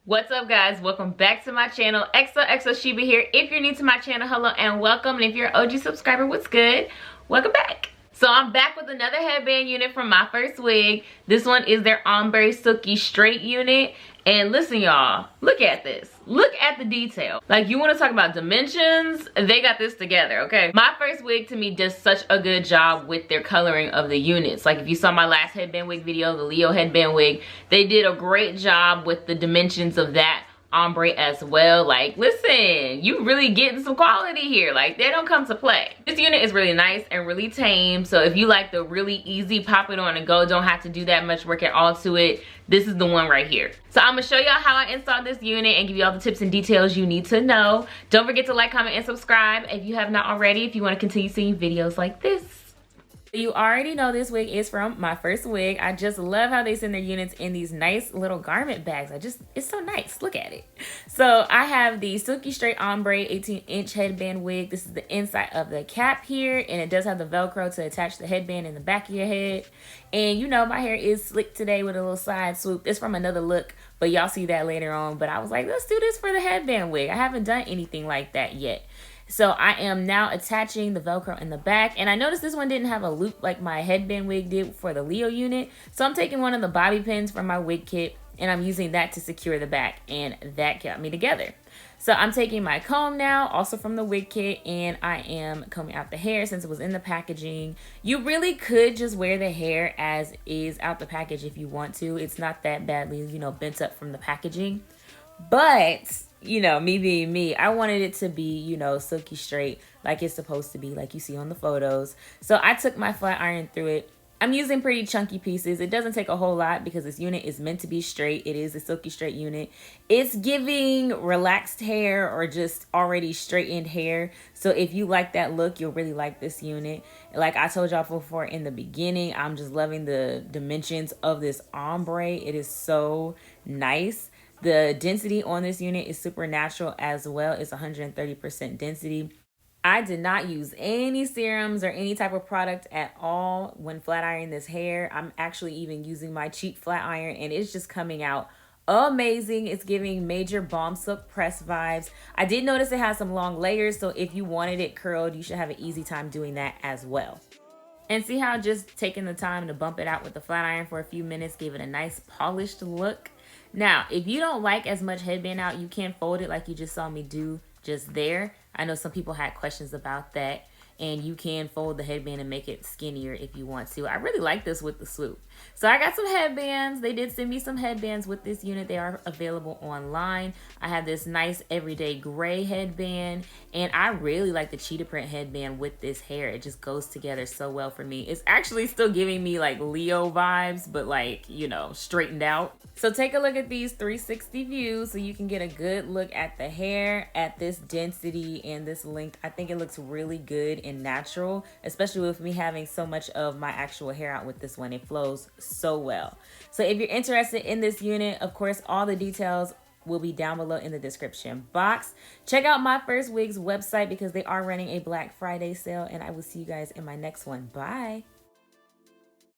What's up, guys? Welcome back to my channel. XOXO Sheba here. If you're new to my channel, hello and welcome. And if you're an OG subscriber, what's good? Welcome back. So I'm back with another headband unit from Myfirstwig. This one is their Ombré Silky Straight unit. And listen, y'all, look at this. Look at the detail. Like, you want to talk about dimensions? They got this together, okay? Myfirstwig, to me, does such a good job with their coloring of the units. Like, if you saw my last headband wig video, the Leo headband wig, they did a great job with the dimensions of that ombre as well. Like, listen, you really getting some quality here. Like, they don't come to play. This unit is really nice and really tame. So if you like the really easy pop it on and go, don't have to do that much work at all to it, this is the one right here. So I'm gonna show y'all how I installed this unit and give you all the tips and details you need to know. Don't forget to like, comment, and subscribe if you have not already, if you want to continue seeing videos like this. You already know this wig is from Myfirstwig. I just love how they send their units in these nice little garment bags. It's so nice. Look at it. So I have the Silky Straight Ombre 18-inch headband wig. This is the inside of the cap here, and it does have the Velcro to attach the headband in the back of your head. And you know, my hair is slicked today with a little side swoop. It's from another look, but y'all see that later on. But I was like, let's do this for the headband wig. I haven't done anything like that yet. So I am now attaching the Velcro in the back. And I noticed this one didn't have a loop like my headband wig did for the Leo unit. So I'm taking one of the bobby pins from my wig kit and I'm using that to secure the back. And that got me together. So I'm taking my comb now, also from the wig kit, and I am combing out the hair since it was in the packaging. You really could just wear the hair as is out the package if you want to. It's not that badly, you know, bent up from the packaging. But, you know, me being me, I wanted it to be, you know, silky straight like it's supposed to be, like you see on the photos. So I took my flat iron through it. I'm using pretty chunky pieces. It doesn't take a whole lot because this unit is meant to be straight. It is a silky straight unit. It's giving relaxed hair or just already straightened hair. So if you like that look, you'll really like this unit. Like I told y'all before in the beginning, I'm just loving the dimensions of this ombre. It is so nice. The density on this unit is super natural as well. It's 130% density. I did not use any serums or any type of product at all when flat ironing this hair. I'm actually even using my cheap flat iron and it's just coming out amazing. It's giving major Balm Silk press vibes. I did notice it has some long layers, so if you wanted it curled, you should have an easy time doing that as well. And see how just taking the time to bump it out with the flat iron for a few minutes gave it a nice polished look. Now, if you don't like as much headband out, you can fold it like you just saw me do just there. I know some people had questions about that. And you can fold the headband and make it skinnier if you want to. I really like this with the swoop. So I got some headbands. They did send me some headbands with this unit. They are available online. I have this nice everyday gray headband. And I really like the cheetah print headband with this hair. It just goes together so well for me. It's actually still giving me like Leo vibes, but like, you know, straightened out. So take a look at these 360 views so you can get a good look at the hair, at this density and this length. I think it looks really good and natural, especially with me having so much of my actual hair out with this one. It flows so well. So if you're interested in this unit, of course, all the details will be down below in the description box. Check out Myfirstwig's website because they are running a Black Friday sale, and I will see you guys in my next one. Bye.